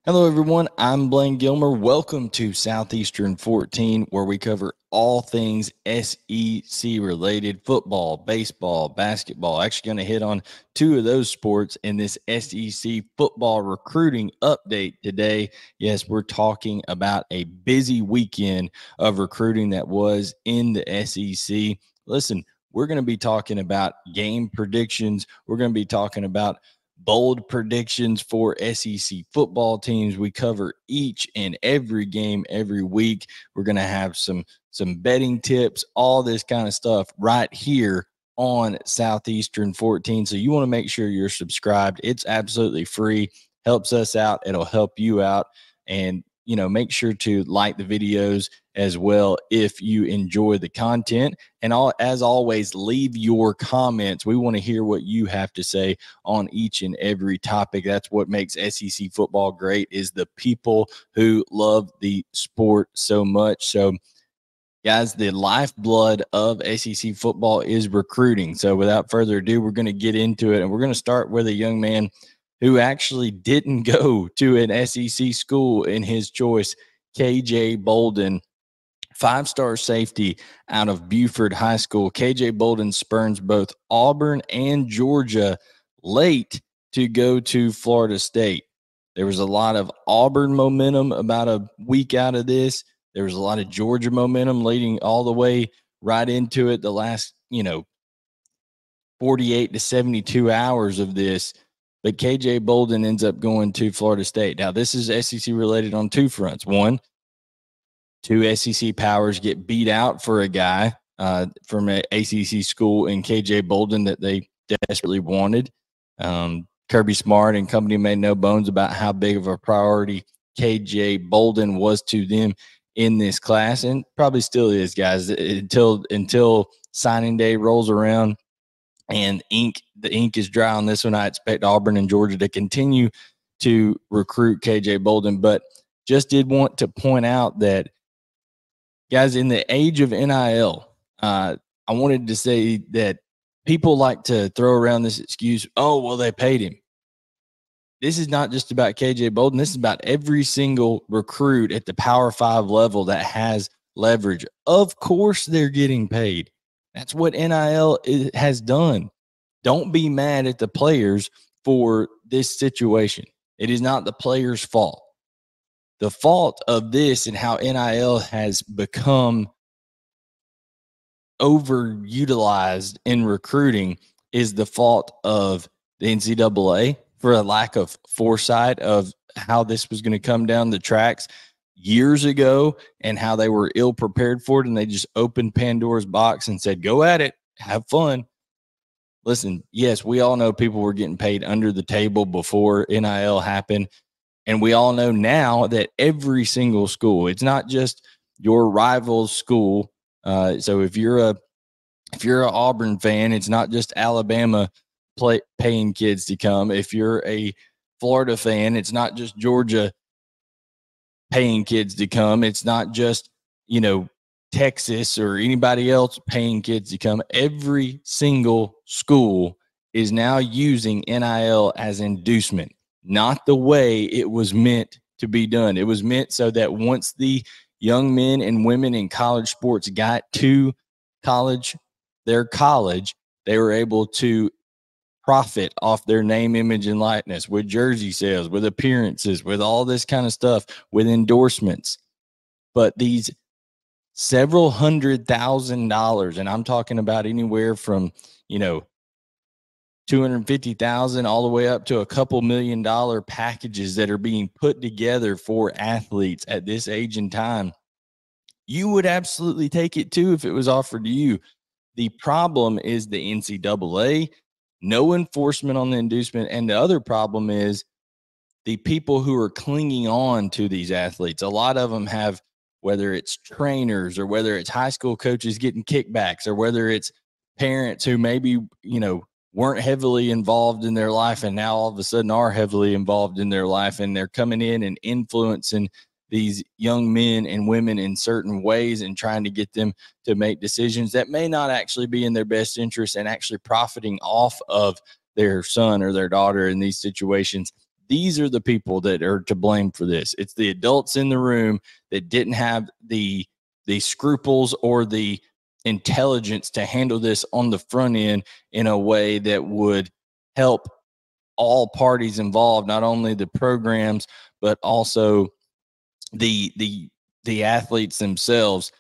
Hello, everyone. I'm Blayne Gilmer. Welcome to Southeastern 14, where we cover all things SEC related: football, baseball, basketball. Actually going to hit on two of those sports in this SEC football recruiting update today. Yes, we're talking about a busy weekend of recruiting that was in the SEC. Listen, we're going to be talking about game predictions. We're going to be talking about bold predictions for SEC football teams. We cover each and every game every week. We're going to have some betting tips, all this kind of stuff right here on Southeastern 14. So you want to make sure you're subscribed. It's absolutely free. Helps us out. It'll help you out. And, you know, make sure to like the videos as well if you enjoy the content. And as always, leave your comments. We want to hear what you have to say on each and every topic. That's what makes SEC football great, is the people who love the sport so much. So, guys, the lifeblood of SEC football is recruiting. So without further ado, we're going to get into it. And we're going to start with a young man who actually didn't go to an SEC school in his choice, KJ Bolden, five-star safety out of Buford High School. KJ Bolden spurns both Auburn and Georgia late to go to Florida State. There was a lot of Auburn momentum about a week out of this. There was a lot of Georgia momentum leading all the way right into it. The last, 48 to 72 hours of this. But KJ Bolden ends up going to Florida State. Now, this is SEC related on two fronts. One, two SEC powers get beat out for a guy from an ACC school in KJ Bolden that they desperately wanted. Kirby Smart and company made no bones about how big of a priority KJ Bolden was to them in this class, and probably still is, guys, until signing day rolls around and the ink is dry on this one. I expect Auburn and Georgia to continue to recruit KJ Bolden, but just did want to point out that, guys, in the age of NIL, I wanted to say that people like to throw around this excuse, oh, well, they paid him. This is not just about KJ Bolden. This is about every single recruit at the Power 5 level that has leverage. Of course they're getting paid. That's what NIL has done. Don't be mad at the players for this situation. It is not the players' fault. The fault of this and how NIL has become overutilized in recruiting is the fault of the NCAA for a lack of foresight of how this was going to come down the tracks years ago and how they were ill prepared for it. And they just opened Pandora's box and said, go at it, have fun. Listen, yes, we all know people were getting paid under the table before NIL happened. And we all know now that every single school, it's not just your rival's school. So if you're an Auburn fan, it's not just Alabama paying kids to come. If you're a Florida fan, it's not just Georgia paying kids to come. It's not just, Texas or anybody else paying kids to come. Every single school is now using NIL as inducement, not the way it was meant to be done. It was meant so that once the young men and women in college sports got to their college, they were able to profit off their name, image, and likeness with jersey sales, with appearances, with all this kind of stuff, with endorsements. But these several $100,000, and I'm talking about anywhere from, $250,000 all the way up to a couple $1 million packages that are being put together for athletes at this age and time. You would absolutely take it too if it was offered to you. The problem is the NCAA, no enforcement on the inducement. And the other problem is the people who are clinging on to these athletes. A lot of them have, whether it's trainers or whether it's high school coaches getting kickbacks or whether it's parents who maybe, weren't heavily involved in their life and now all of a sudden are heavily involved in their life, and they're coming in and influencing these young men and women in certain ways and trying to get them to make decisions that may not actually be in their best interest and actually profiting off of their son or their daughter in these situations. These are the people that are to blame for this. It's the adults in the room that didn't have the scruples or the intelligence to handle this on the front end in a way that would help all parties involved, not only the programs, but also the athletes themselves.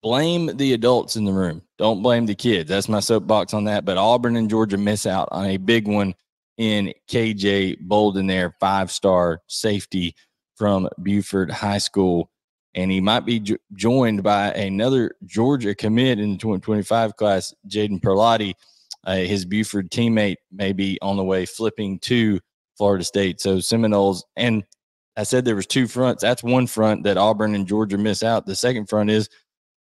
Blame the adults in the room. Don't blame the kids. That's my soapbox on that. But Auburn and Georgia miss out on a big one in KJ Bolden there, 5-star safety from Buford High School. And he might be joined by another Georgia commit in the 2025 class, Jaden Perlotti. His Buford teammate may be on the way flipping to Florida State. So Seminoles, and I said there was two fronts. That's one front that Auburn and Georgia miss out. The second front is,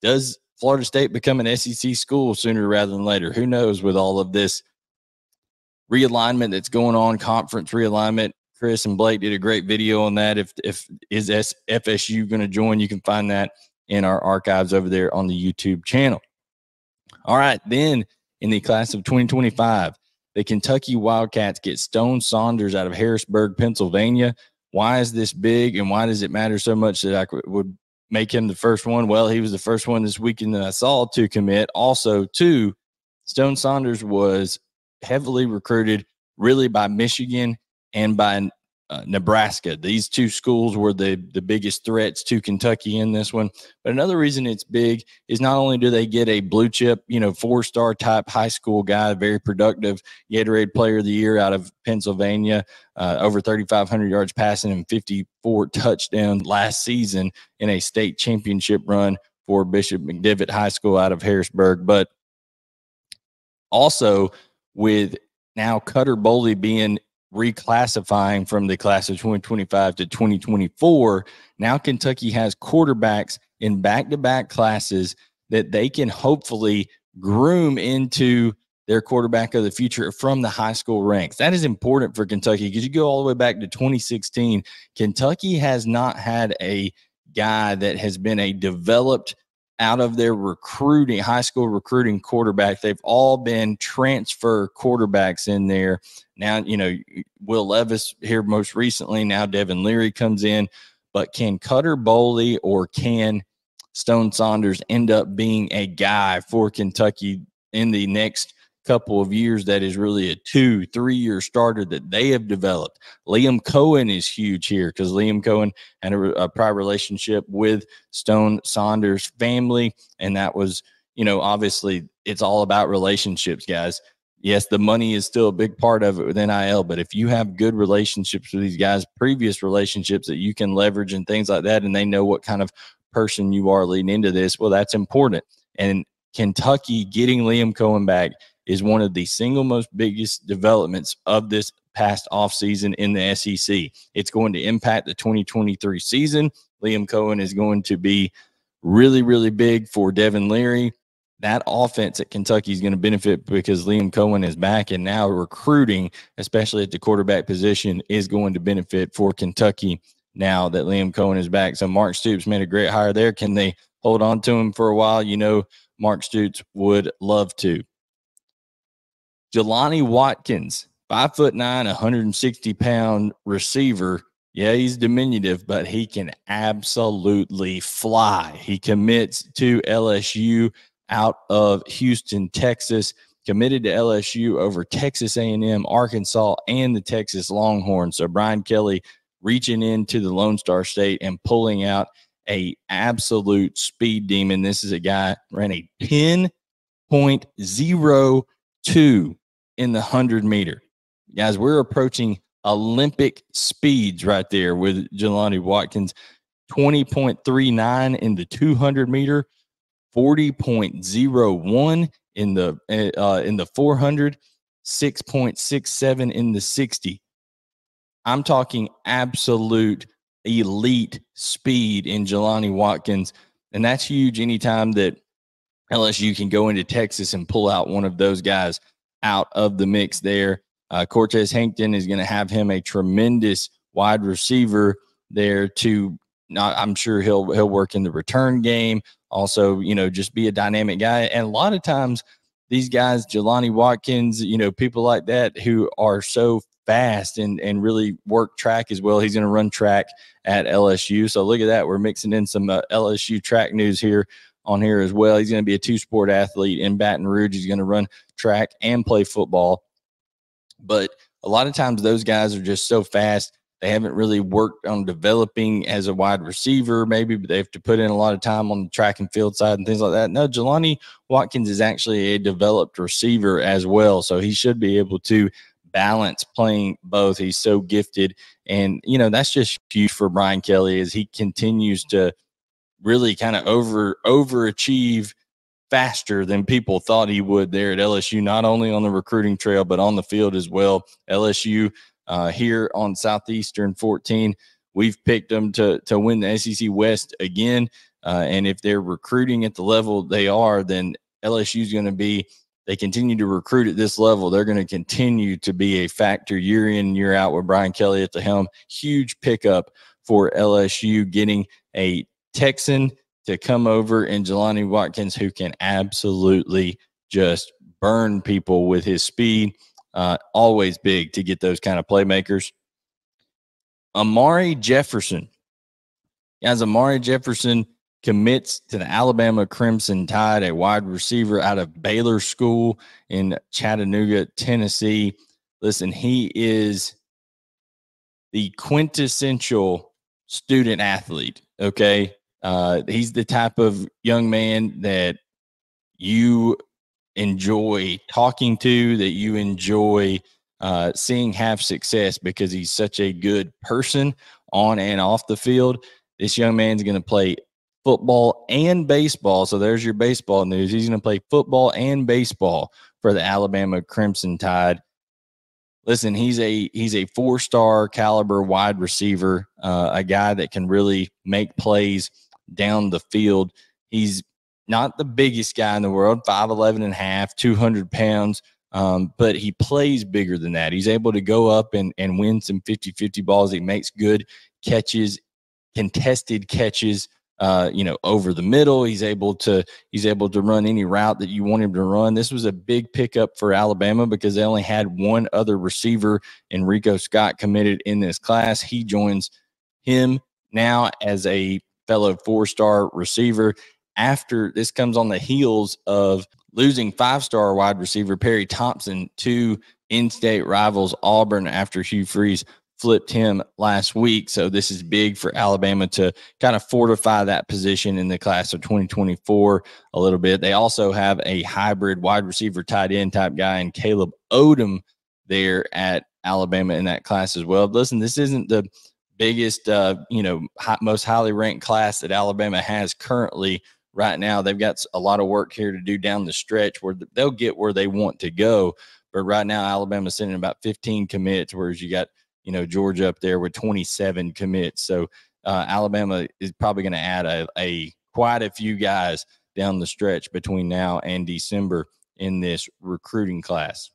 does Florida State become an SEC school sooner rather than later? Who knows with all of this realignment that's going on, conference realignment. Chris and Blake did a great video on that. If is FSU going to join, you can find that in our archives over there on the YouTube channel. All right, then in the class of 2025, the Kentucky Wildcats get Stone Saunders out of Harrisburg, Pennsylvania. Why is this big, and why does it matter so much that I would make him the first one? Well, he was the first one this weekend that I saw to commit. Also, too, Stone Saunders was heavily recruited really by Michigan and by Nebraska. These two schools were the biggest threats to Kentucky in this one. But another reason it's big is not only do they get a blue chip, 4-star type high school guy, very productive Gatorade Player of the Year out of Pennsylvania, over 3,500 yards passing and 54 touchdowns last season in a state championship run for Bishop McDivitt High School out of Harrisburg. But also with now Cutter Boley being reclassifying from the class of 2025 to 2024, now Kentucky has quarterbacks in back-to-back classes that they can hopefully groom into their quarterback of the future from the high school ranks. That is important for Kentucky because you go all the way back to 2016. Kentucky has not had a guy that has been a developed out of their recruiting, high school recruiting quarterback. They've all been transfer quarterbacks in there. Now, Will Levis here most recently. Now Devin Leary comes in. But can Cutter Boley or can Stone Saunders end up being a guy for Kentucky in the next couple of years that is really a 2-3 year starter that they have developed? Liam Cohen is huge here because Liam Cohen had a prior relationship with Stone Saunders' family, and that was, obviously it's all about relationships, guys. Yes, the money is still a big part of it with NIL, but if you have good relationships with these guys, previous relationships that you can leverage and things like that, and they know what kind of person you are leading into this, well, that's important. And Kentucky getting Liam Cohen back is one of the single most biggest developments of this past offseason in the SEC. It's going to impact the 2023 season. Liam Cohen is going to be really, really big for Devin Leary. That offense at Kentucky is going to benefit because Liam Cohen is back, and now recruiting, especially at the quarterback position, is going to benefit for Kentucky now that Liam Cohen is back. So Mark Stoops made a great hire there. Can they hold on to him for a while? Mark Stoops would love to. Jelani Watkins, 5'9", 160-pound receiver. Yeah, he's diminutive, but he can absolutely fly. He commits to LSU out of Houston, Texas, committed to LSU over Texas A&M, Arkansas, and the Texas Longhorns. So Brian Kelly reaching into the Lone Star State and pulling out a absolute speed demon. This is a guy ran a 10.02 in the 100-meter. Guys, we're approaching Olympic speeds right there with Jelani Watkins. 20.39 in the 200-meter, 40.01 in the 400, 6.67 in the 60. I'm talking absolute elite speed in Jelani Watkins, and that's huge anytime that LSU can go into Texas and pull out one of those guys out of the mix there. Cortez Hankton is going to have him a tremendous wide receiver there to I'm sure he'll work in the return game. Also, just be a dynamic guy. And a lot of times these guys, Jelani Watkins, people like that who are so fast and really work track as well. He's going to run track at LSU. So look at that. We're mixing in some LSU track news here on here as well. He's going to be a two-sport athlete in Baton Rouge. He's going to run track and play football. But a lot of times those guys are just so fast. They haven't really worked on developing as a wide receiver, maybe, but they have to put in a lot of time on the track and field side and things like that. No, Jelani Watkins is actually a developed receiver as well. So he should be able to balance playing both. He's so gifted. And, that's just huge for Brian Kelly as he continues to really kind of overachieve faster than people thought he would there at LSU, not only on the recruiting trail, but on the field as well. LSU here on Southeastern 14, we've picked them to win the SEC West again. And if they're recruiting at the level they are, then LSU is going to be, they continue to recruit at this level, they're going to continue to be a factor year in, year out with Brian Kelly at the helm. Huge pickup for LSU, getting a Texan to come over in Jelani Watkins, who can absolutely just burn people with his speed. Always big to get those kind of playmakers. Amari Jefferson. As Amari Jefferson commits to the Alabama Crimson Tide, a wide receiver out of Baylor School in Chattanooga, Tennessee. Listen, he is the quintessential student athlete, okay? He's the type of young man that you enjoy talking to, that you enjoy seeing have success because he's such a good person on and off the field. This young man's going to play football and baseball. So there's your baseball news. He's going to play football and baseball for the Alabama Crimson Tide. Listen, he's a four-star caliber wide receiver, a guy that can really make plays down the field. He's not the biggest guy in the world, 5'11 and a half, 200 pounds, but he plays bigger than that. He's able to go up and win some 50-50 balls. He makes good catches, contested catches, over the middle. He's able to run any route that you want him to run. This was a big pickup for Alabama because they only had one other receiver, Enrico Scott, committed in this class. He joins him now as a fellow four-star receiver. After this comes on the heels of losing five-star wide receiver Perry Thompson to in-state rivals Auburn after Hugh Freeze flipped him last week. So this is big for Alabama to kind of fortify that position in the class of 2024 a little bit. They also have a hybrid wide receiver tight end type guy in Caleb Odom there at Alabama in that class as well. Listen, this isn't the biggest, most highly ranked class that Alabama has currently right now. They've got a lot of work here to do down the stretch where they'll get where they want to go. But right now, Alabama's sending about 15 commits, whereas you got, Georgia up there with 27 commits. So Alabama is probably going to add quite a few guys down the stretch between now and December in this recruiting class.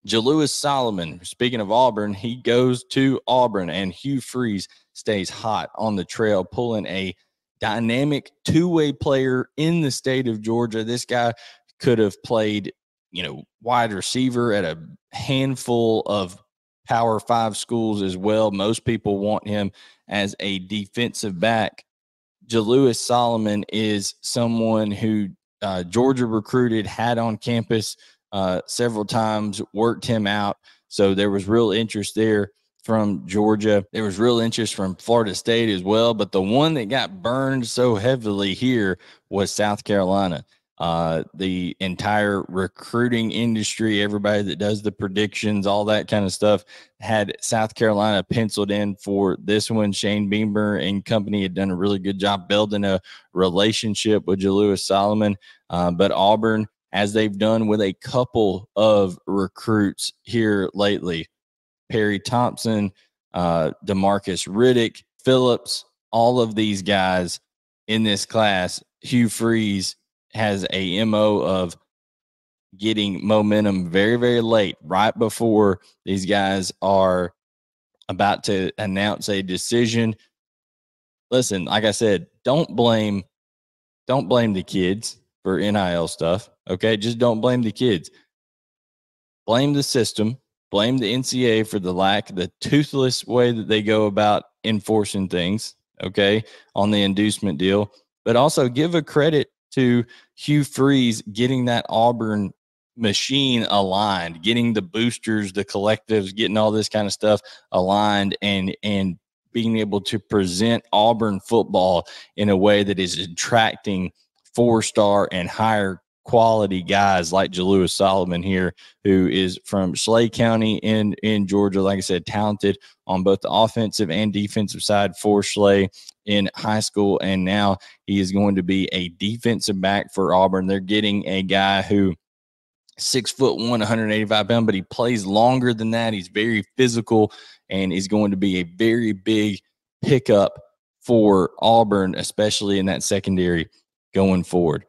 Jalewis Solomon, speaking of Auburn, he goes to Auburn, and Hugh Freeze stays hot on the trail, pulling a dynamic two-way player in the state of Georgia. This guy could have played, wide receiver at a handful of Power 5 schools as well. Most people want him as a defensive back. Jalewis Solomon is someone who Georgia recruited, had on campus several times, worked him out. So there was real interest there from Georgia. There was real interest from Florida State as well. But the one that got burned so heavily here was South Carolina. The entire recruiting industry, everybody that does the predictions, all that kind of stuff, had South Carolina penciled in for this one. Shane Beamer and company had done a really good job building a relationship with Jalewis Solomon. But Auburn, as they've done with a couple of recruits here lately, Perry Thompson, DeMarcus Riddick, Phillips, all of these guys in this class, Hugh Freeze has a MO of getting momentum very, very late, right before these guys are about to announce a decision. listen, like I said, don't blame the kids for NIL stuff. Okay. Just don't blame the kids. Blame the system, blame the NCAA for the toothless way that they go about enforcing things, okay, on the inducement deal, but also give a credit to Hugh Freeze getting that Auburn machine aligned, getting the boosters, the collectives, getting all this kind of stuff aligned and being able to present Auburn football in a way that is attracting 4-star and higher quality guys like Jalewis Solomon here, who is from Schley County in Georgia. Like I said, talented on both the offensive and defensive side for Schley in high school. And now he is going to be a defensive back for Auburn. They're getting a guy who 6'1", 185 pounds, but he plays longer than that. He's very physical and is going to be a very big pickup for Auburn, especially in that secondary going forward.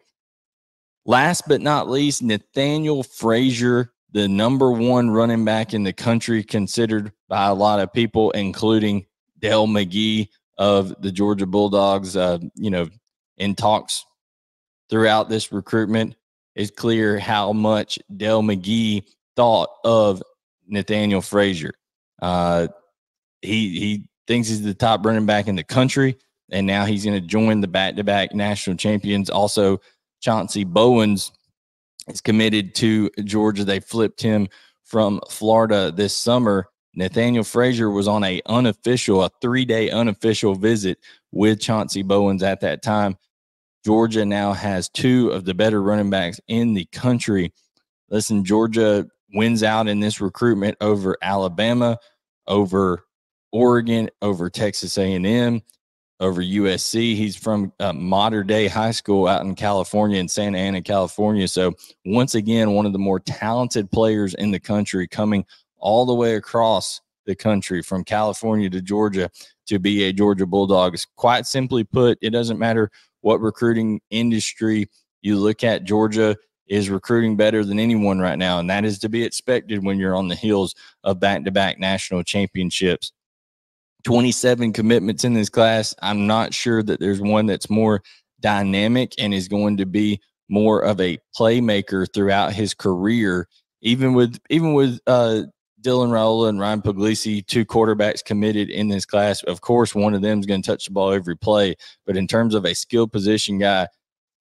Last but not least, Nathaniel Frazier, the #1 running back in the country, considered by a lot of people, including Dale McGee of the Georgia Bulldogs, in talks throughout this recruitment. It's clear how much Dale McGee thought of Nathaniel Frazier. He thinks he's the top running back in the country, and now he's going to join the back-to-back national champions. Also, Chauncey Bowens is committed to Georgia. They flipped him from Florida this summer. Nathaniel Frazier was on a 3-day unofficial visit with Chauncey Bowens at that time. Georgia now has 2 of the better running backs in the country. Listen, Georgia wins out in this recruitment over Alabama, over Oregon, over Texas A&M, over USC. He's from Modern Day High School out in California, in Santa Ana, California. So once again, one of the more talented players in the country, coming all the way across the country from California to Georgia to be a Georgia Bulldogs. Quite simply put, it doesn't matter what recruiting industry you look at, Georgia is recruiting better than anyone right now, and that is to be expected when you're on the heels of back-to-back national championships. 27 commitments in this class. I'm not sure that there's one that's more dynamic and is going to be more of a playmaker throughout his career. Even with Dylan Raiola and Ryan Puglisi, 2 quarterbacks committed in this class. Of course, one of them is going to touch the ball every play. But in terms of a skill position guy,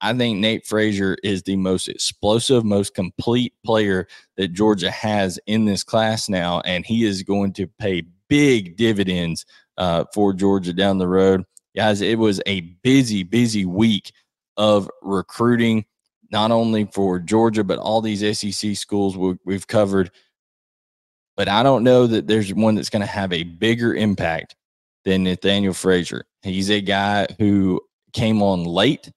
I think Nate Frazier is the most explosive, most complete player that Georgia has in this class now, and he is going to pay big dividends for Georgia down the road. Guys, it was a busy week of recruiting, not only for Georgia, but all these SEC schools we've covered. But I don't know that there's one that's going to have a bigger impact than Nathaniel Frazier. He's a guy who came on late.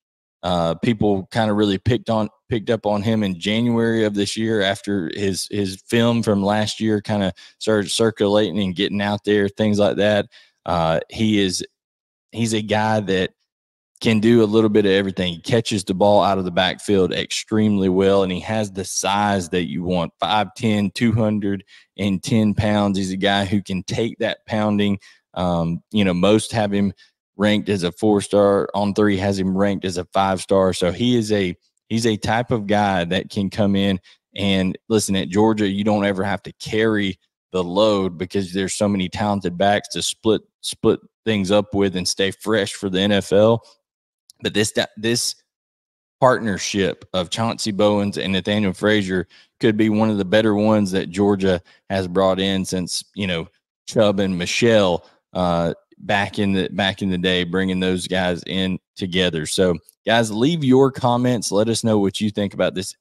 People kind of really picked up on him in January of this year after his film from last year kind of started circulating and getting out there, things like that. He's a guy that can do a little bit of everything. He catches the ball out of the backfield extremely well, and he has the size that you want. 5'10", 210 pounds. He's a guy who can take that pounding. Most have him ranked as a 4-star. On 3 has him ranked as a 5-star. So he's a type of guy that can come in and listen. At Georgia, you don't ever have to carry the load because there's so many talented backs to split things up with and stay fresh for the NFL. But this partnership of Chauncey Bowens and Nathaniel Frazier could be one of the better ones that Georgia has brought in since, Chubb and Michelle back in the day, bringing those guys in together. So, guys, leave your comments. Let us know what you think about this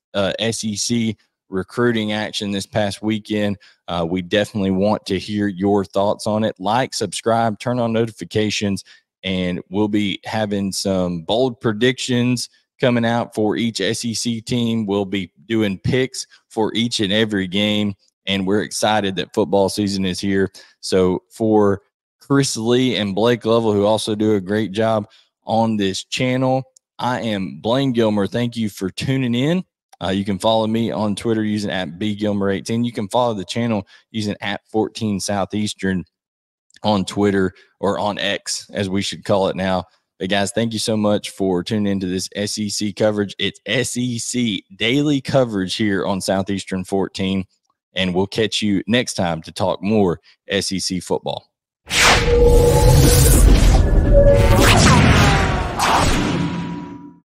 SEC recruiting action this past weekend. We definitely want to hear your thoughts on it. Like, subscribe, turn on notifications, and we'll be having some bold predictions coming out for each SEC team. We'll be doing picks for each and every game, and we're excited that football season is here. So for Chris Lee and Blake Lovell, who also do a great job on this channel, I am Blayne Gilmer. Thank you for tuning in. You can follow me on Twitter using @BGilmer18. You can follow the channel using @14 Southeastern. on Twitter, or on X, as we should call it now. But guys, thank you so much for tuning into this SEC coverage. It's SEC daily coverage here on Southeastern 14, and we'll catch you next time to talk more SEC football.